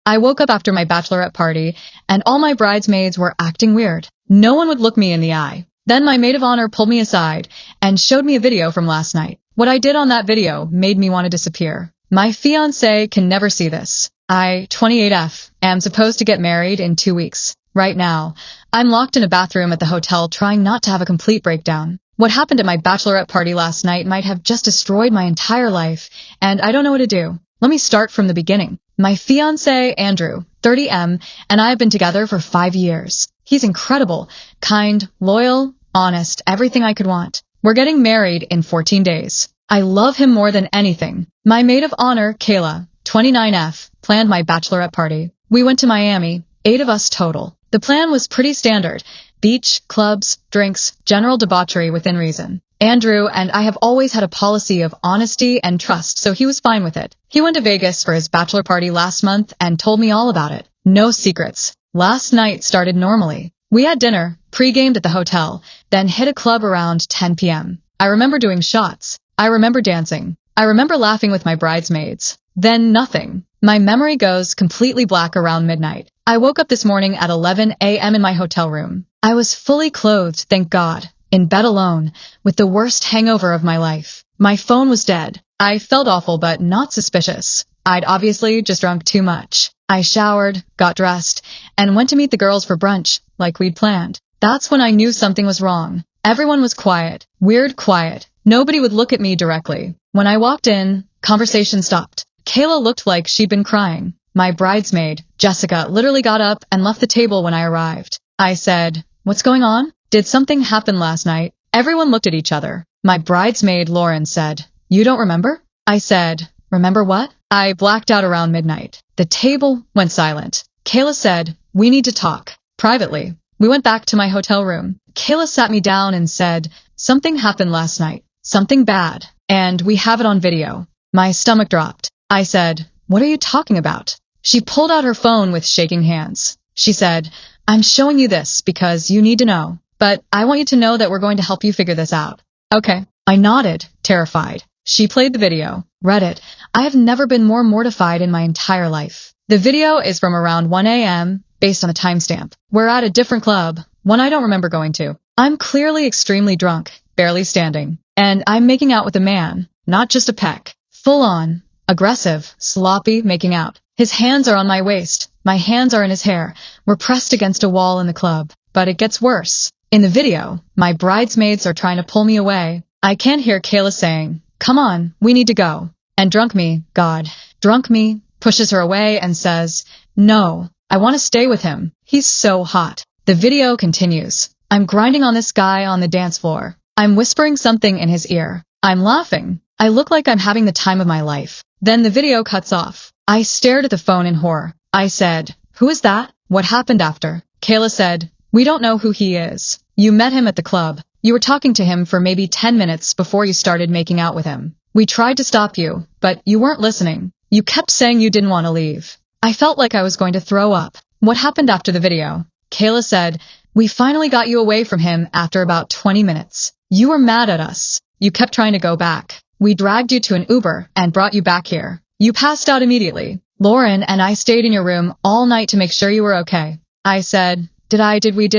I woke up after my bachelorette party, and all my bridesmaids were acting weird. No one would look me in the eye. Then my maid of honor pulled me aside and showed me a video from last night. What I did on that video made me want to disappear. My fiancé can never see this. I, 28F, am supposed to get married in 2 weeks. Right now, I'm locked in a bathroom at the hotel trying not to have a complete breakdown. What happened at my bachelorette party last night might have just destroyed my entire life, and I don't know what to do. Let me start from the beginning. My fiancé, Andrew, 30M, and I have been together for 5 years. He's incredible, kind, loyal, honest, everything I could want. We're getting married in 14 days. I love him more than anything. My maid of honor, Kayla, 29F, planned my bachelorette party. We went to Miami, 8 of us total. The plan was pretty standard. Beach, clubs, drinks, general debauchery within reason. Andrew and I have always had a policy of honesty and trust, so he was fine with it. He went to Vegas for his bachelor party last month and told me all about it. No secrets. Last night started normally. We had dinner, pre-gamed at the hotel, then hit a club around 10 p.m. I remember doing shots. I remember dancing. I remember laughing with my bridesmaids. Then nothing. My memory goes completely black around midnight. I woke up this morning at 11 a.m. in my hotel room. I was fully clothed, thank God, in bed alone, with the worst hangover of my life. My phone was dead. I felt awful but not suspicious. I'd obviously just drunk too much. I showered, got dressed, and went to meet the girls for brunch, like we'd planned. That's when I knew something was wrong. Everyone was quiet, weird quiet. Nobody would look at me directly. When I walked in, conversation stopped. Kayla looked like she'd been crying. My bridesmaid, Jessica, literally got up and left the table when I arrived. I said, "What's going on? Did something happen last night?" Everyone looked at each other. My bridesmaid, Lauren, said, "You don't remember?" I said, "Remember what?" I blacked out around midnight. The table went silent. Kayla said, "We need to talk. Privately." We went back to my hotel room. Kayla sat me down and said, "Something happened last night. Something bad. And we have it on video." My stomach dropped. I said, "What are you talking about?" She pulled out her phone with shaking hands. She said, "I'm showing you this because you need to know. But I want you to know that we're going to help you figure this out." Okay. I nodded, terrified. She played the video. Reddit. I have never been more mortified in my entire life. The video is from around 1 a.m., based on a timestamp. We're at a different club, one I don't remember going to. I'm clearly extremely drunk, barely standing. And I'm making out with a man, not just a peck. Full on, aggressive, sloppy making out. His hands are on my waist. My hands are in his hair. We're pressed against a wall in the club. But it gets worse. In the video, my bridesmaids are trying to pull me away. I can't hear Kayla saying, "Come on, we need to go." And drunk me, God, drunk me, pushes her away and says, "No, I want to stay with him. He's so hot." The video continues. I'm grinding on this guy on the dance floor. I'm whispering something in his ear. I'm laughing. I look like I'm having the time of my life. Then the video cuts off. I stared at the phone in horror. I said, "Who is that? What happened after?" Kayla said, "We don't know who he is. You met him at the club. You were talking to him for maybe 10 minutes before you started making out with him. We tried to stop you, but you weren't listening. You kept saying you didn't want to leave." I felt like I was going to throw up. What happened after the video? Kayla said, "We finally got you away from him after about 20 minutes. You were mad at us. You kept trying to go back. We dragged you to an Uber and brought you back here. You passed out immediately. Lauren and I stayed in your room all night to make sure you were okay." I said, Did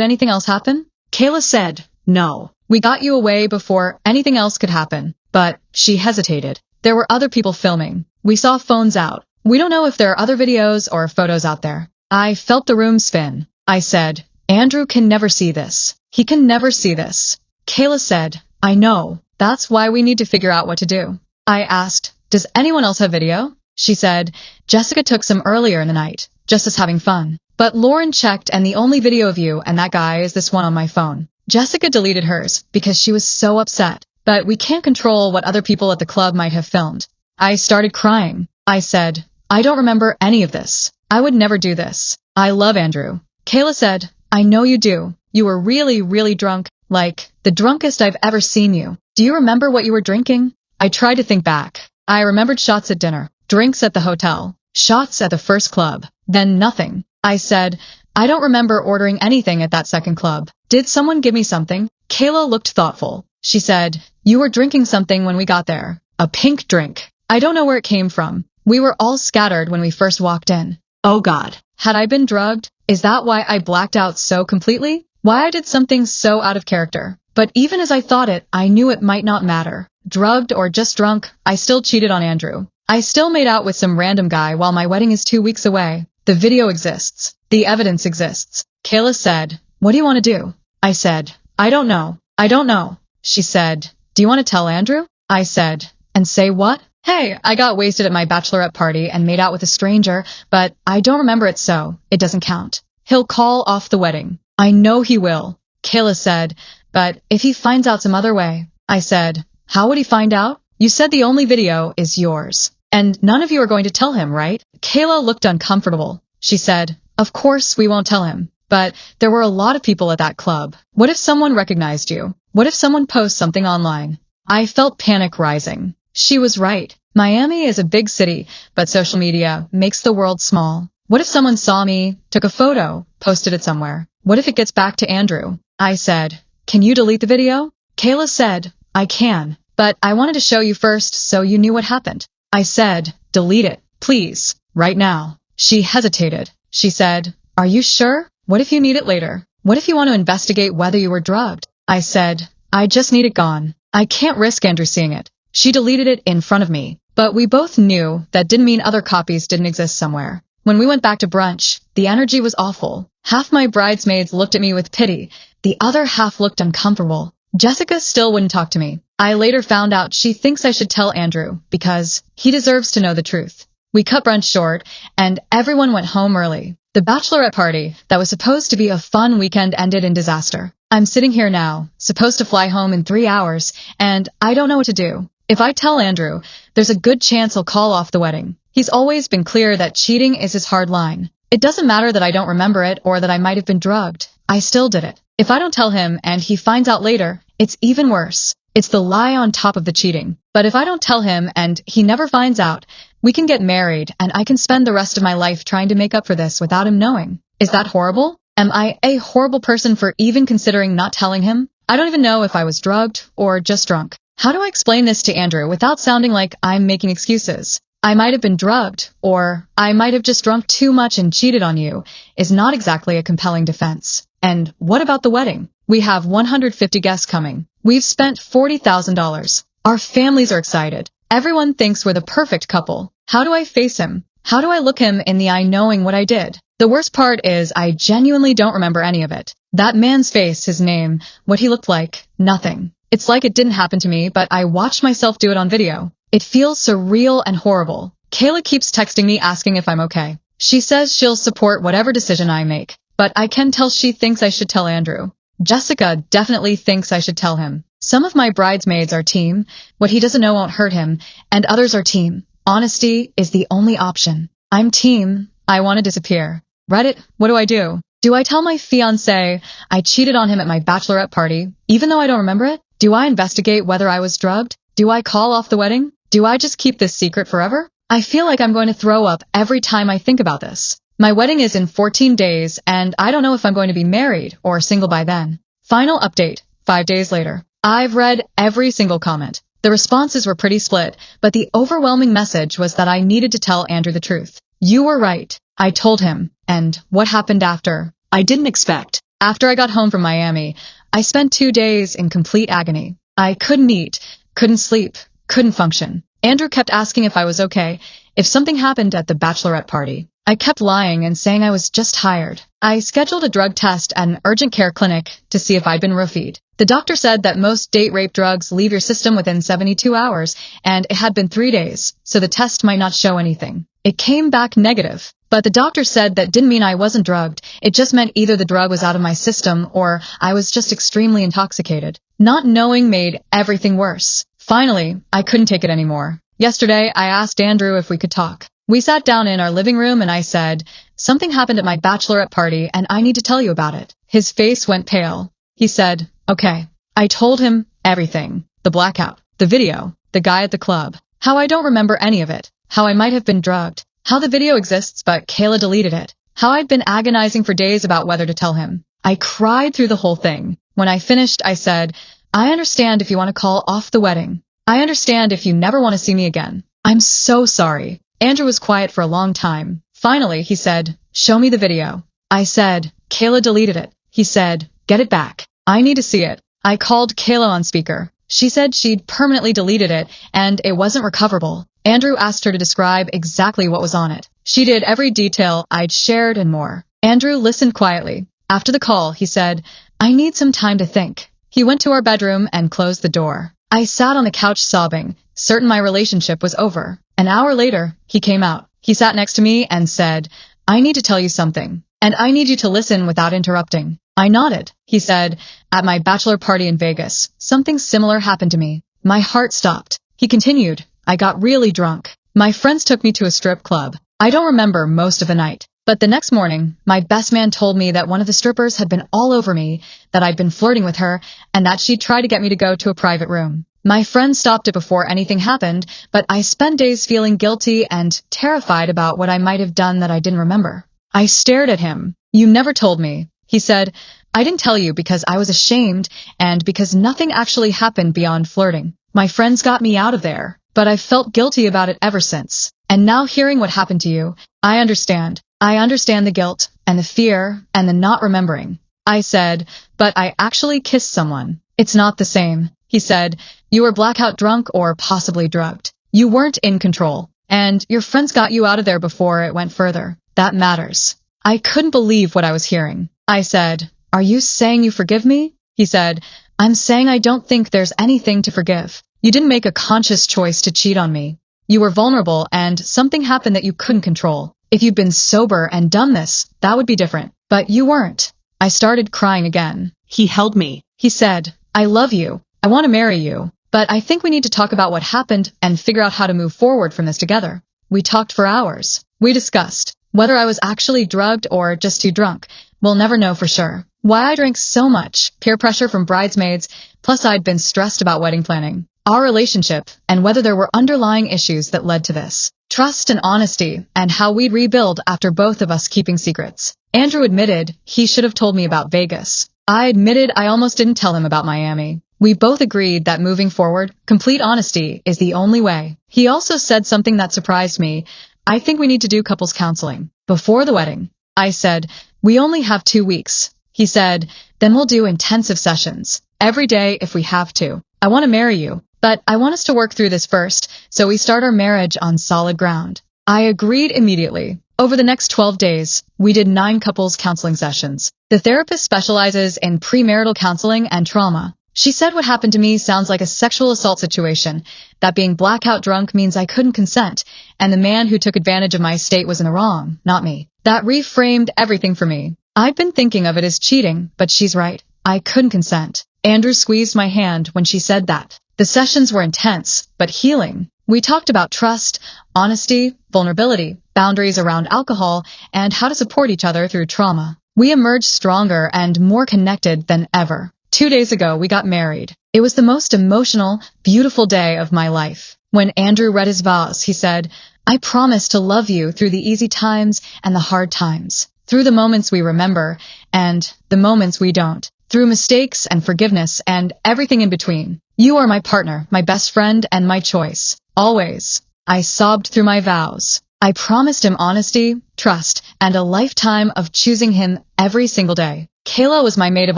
anything else happen?" Kayla said, "No. We got you away before anything else could happen." But she hesitated. There were other people filming. We saw phones out. We don't know if there are other videos or photos out there. I felt the room spin. I said, "Andrew can never see this. He can never see this." Kayla said, "I know. That's why we need to figure out what to do." I asked, "Does anyone else have video?" She said, "Jessica took some earlier in the night, just as having fun. But Lauren checked and the only video of you and that guy is this one on my phone." Jessica deleted hers because she was so upset. But we can't control what other people at the club might have filmed. I started crying. I said, "I don't remember any of this. I would never do this. I love Andrew." Kayla said, "I know you do. You were really, really drunk, like the drunkest I've ever seen you. Do you remember what you were drinking?" I tried to think back. I remembered shots at dinner, drinks at the hotel, shots at the first club, then nothing. I said, "I don't remember ordering anything at that second club. Did someone give me something?" Kayla looked thoughtful. She said, "You were drinking something when we got there. A pink drink. I don't know where it came from. We were all scattered when we first walked in. Oh God. Had I been drugged? Is that why I blacked out so completely? Why I did something so out of character? But even as I thought it, I knew it might not matter. Drugged or just drunk, I still cheated on Andrew. I still made out with some random guy while my wedding is 2 weeks away. The video exists. The evidence exists. Kayla said, "What do you want to do?" I said, "I don't know. I don't know." She said, "Do you want to tell Andrew?" I said, "And say what?" Hey, I got wasted at my bachelorette party and made out with a stranger, but I don't remember it, so it doesn't count. He'll call off the wedding. I know he will. Kayla said, "But if he finds out some other way?" I said, "How would he find out? You said the only video is yours. And none of you are going to tell him, right?" Kayla looked uncomfortable. She said, "Of course we won't tell him. But there were a lot of people at that club. What if someone recognized you? What if someone posts something online?" I felt panic rising. She was right. Miami is a big city, but social media makes the world small. What if someone saw me, took a photo, posted it somewhere? What if it gets back to Andrew? I said, "Can you delete the video?" Kayla said, "I can, but I wanted to show you first so you knew what happened." I said, "Delete it, please, right now." She hesitated. She said, "Are you sure? What if you need it later? What if you want to investigate whether you were drugged?" I said, "I just need it gone. I can't risk Andrew seeing it." She deleted it in front of me, but we both knew that didn't mean other copies didn't exist somewhere. When we went back to brunch, the energy was awful. Half my bridesmaids looked at me with pity. The other half looked uncomfortable. Jessica still wouldn't talk to me. I later found out she thinks I should tell Andrew because he deserves to know the truth. We cut brunch short, and everyone went home early. The bachelorette party that was supposed to be a fun weekend ended in disaster. I'm sitting here now, supposed to fly home in 3 hours, and I don't know what to do. If I tell Andrew, there's a good chance he'll call off the wedding. He's always been clear that cheating is his hard line. It doesn't matter that I don't remember it or that I might have been drugged. I still did it. If I don't tell him and he finds out later, it's even worse. It's the lie on top of the cheating. But if I don't tell him and he never finds out, we can get married and I can spend the rest of my life trying to make up for this without him knowing. Is that horrible? Am I a horrible person for even considering not telling him? I don't even know if I was drugged or just drunk. How do I explain this to Andrew without sounding like I'm making excuses? I might have been drugged, or I might have just drunk too much and cheated on you, is not exactly a compelling defense. And what about the wedding? We have 150 guests coming. We've spent $40,000. Our families are excited. Everyone thinks we're the perfect couple. How do I face him? How do I look him in the eye knowing what I did? The worst part is I genuinely don't remember any of it. That man's face, his name, what he looked like, nothing. It's like it didn't happen to me, but I watched myself do it on video. It feels surreal and horrible. Kayla keeps texting me asking if I'm okay. She says she'll support whatever decision I make, but I can tell she thinks I should tell Andrew. Jessica definitely thinks I should tell him. Some of my bridesmaids are team, what he doesn't know won't hurt him, and others are team. Honesty is the only option. I'm team, I want to disappear. Reddit, what do I do? Do I tell my fiancé I cheated on him at my bachelorette party, even though I don't remember it? Do I investigate whether I was drugged? Do I call off the wedding? Do I just keep this secret forever? I feel like I'm going to throw up every time I think about this. My wedding is in 14 days, and I don't know if I'm going to be married or single by then. Final update, 5 days later. I've read every single comment. The responses were pretty split, but the overwhelming message was that I needed to tell Andrew the truth. You were right. I told him. And what happened after? I didn't expect. After I got home from Miami, I spent 2 days in complete agony. I couldn't eat, couldn't sleep, couldn't function. Andrew kept asking if I was okay, if something happened at the bachelorette party. I kept lying and saying I was just tired. I scheduled a drug test at an urgent care clinic to see if I'd been roofied. The doctor said that most date rape drugs leave your system within 72 hours, and it had been 3 days, so the test might not show anything. It came back negative. But the doctor said that didn't mean I wasn't drugged. It just meant either the drug was out of my system or I was just extremely intoxicated. Not knowing made everything worse. Finally, I couldn't take it anymore. Yesterday, I asked Andrew if we could talk. We sat down in our living room and I said, "Something happened at my bachelorette party and I need to tell you about it." His face went pale. He said, "Okay." I told him everything. The blackout, the video, the guy at the club, how I don't remember any of it, how I might have been drugged. How the video exists, but Kayla deleted it. How I'd been agonizing for days about whether to tell him. I cried through the whole thing. When I finished, I said, "I understand if you want to call off the wedding. I understand if you never want to see me again. I'm so sorry." Andrew was quiet for a long time. Finally, he said, "Show me the video." I said, "Kayla deleted it." He said, "Get it back. I need to see it." I called Kayla on speaker. She said she'd permanently deleted it and it wasn't recoverable. Andrew asked her to describe exactly what was on it. She did every detail I'd shared and more. Andrew listened quietly. After the call, he said, "I need some time to think." He went to our bedroom and closed the door. I sat on the couch sobbing, certain my relationship was over. An hour later, he came out. He sat next to me and said, "I need to tell you something, and I need you to listen without interrupting." I nodded. He said, "At my bachelor party in Vegas, something similar happened to me." My heart stopped. He continued, "I got really drunk. My friends took me to a strip club. I don't remember most of the night. But the next morning, my best man told me that one of the strippers had been all over me, that I'd been flirting with her, and that she'd tried to get me to go to a private room. My friend stopped it before anything happened, but I spent days feeling guilty and terrified about what I might have done that I didn't remember." I stared at him. "You never told me." He said, "I didn't tell you because I was ashamed and because nothing actually happened beyond flirting. My friends got me out of there, but I've felt guilty about it ever since. And now hearing what happened to you, I understand. I understand the guilt and the fear and the not remembering." I said, "But I actually kissed someone. It's not the same." He said, "You were blackout drunk or possibly drugged. You weren't in control, and your friends got you out of there before it went further. That matters." I couldn't believe what I was hearing. I said, "Are you saying you forgive me?" He said, "I'm saying I don't think there's anything to forgive. You didn't make a conscious choice to cheat on me. You were vulnerable and something happened that you couldn't control. If you'd been sober and done this, that would be different. But you weren't." I started crying again. He held me. He said, "I love you. I want to marry you. But I think we need to talk about what happened and figure out how to move forward from this together." We talked for hours. We discussed whether I was actually drugged or just too drunk. We'll never know for sure. Why I drank so much, peer pressure from bridesmaids, plus I'd been stressed about wedding planning. Our relationship, and whether there were underlying issues that led to this. Trust and honesty, and how we'd rebuild after both of us keeping secrets. Andrew admitted he should have told me about Vegas. I admitted I almost didn't tell him about Miami. We both agreed that moving forward, complete honesty is the only way. He also said something that surprised me. "I think we need to do couples counseling before the wedding." I said, "We only have 2 weeks." He said, "Then we'll do intensive sessions. Every day if we have to. I want to marry you, but I want us to work through this first, so we start our marriage on solid ground." I agreed immediately. Over the next 12 days, we did 9 couples counseling sessions. The therapist specializes in premarital counseling and trauma. She said what happened to me sounds like a sexual assault situation, that being blackout drunk means I couldn't consent, and the man who took advantage of my state was in the wrong, not me. That reframed everything for me. I'd been thinking of it as cheating, but she's right. I couldn't consent. Andrew squeezed my hand when she said that. The sessions were intense, but healing. We talked about trust, honesty, vulnerability, boundaries around alcohol, and how to support each other through trauma. We emerged stronger and more connected than ever. 2 days ago, we got married. It was the most emotional, beautiful day of my life. When Andrew read his vows, he said, "I promise to love you through the easy times and the hard times, through the moments we remember and the moments we don't, through mistakes and forgiveness and everything in between. You are my partner, my best friend, and my choice. Always." I sobbed through my vows. I promised him honesty, trust, and a lifetime of choosing him every single day. Kayla was my maid of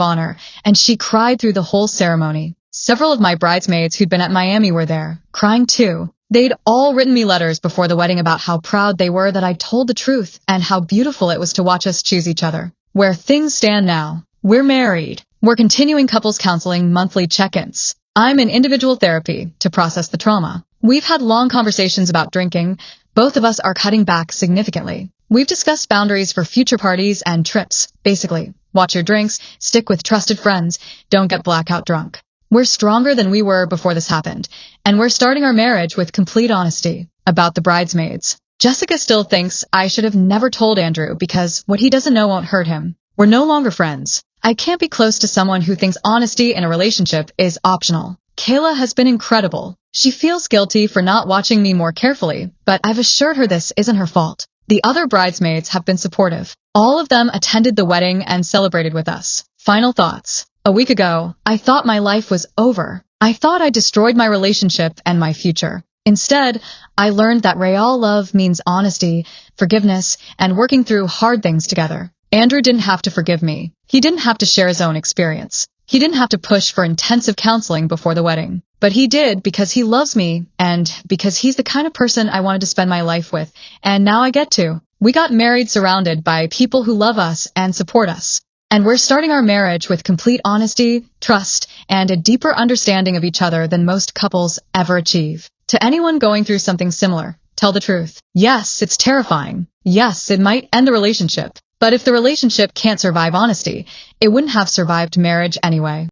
honor, and she cried through the whole ceremony. Several of my bridesmaids who'd been at Miami were there, crying too. They'd all written me letters before the wedding about how proud they were that I told the truth and how beautiful it was to watch us choose each other. Where things stand now, we're married. We're continuing couples counseling monthly check-ins. I'm in individual therapy to process the trauma. We've had long conversations about drinking. Both of us are cutting back significantly. We've discussed boundaries for future parties and trips. Basically, watch your drinks, stick with trusted friends, don't get blackout drunk. We're stronger than we were before this happened, and we're starting our marriage with complete honesty. About the bridesmaids. Jessica still thinks I should have never told Andrew because what he doesn't know won't hurt him. We're no longer friends. I can't be close to someone who thinks honesty in a relationship is optional. Kayla has been incredible. She feels guilty for not watching me more carefully, but I've assured her this isn't her fault. The other bridesmaids have been supportive. All of them attended the wedding and celebrated with us. Final thoughts. A week ago, I thought my life was over. I thought I destroyed my relationship and my future. Instead, I learned that real love means honesty, forgiveness, and working through hard things together. Andrew didn't have to forgive me. He didn't have to share his own experience. He didn't have to push for intensive counseling before the wedding. But he did because he loves me and because he's the kind of person I wanted to spend my life with, and now I get to. We got married surrounded by people who love us and support us. And we're starting our marriage with complete honesty, trust, and a deeper understanding of each other than most couples ever achieve. To anyone going through something similar, tell the truth. Yes, it's terrifying. Yes, it might end the relationship. But if the relationship can't survive honesty, it wouldn't have survived marriage anyway.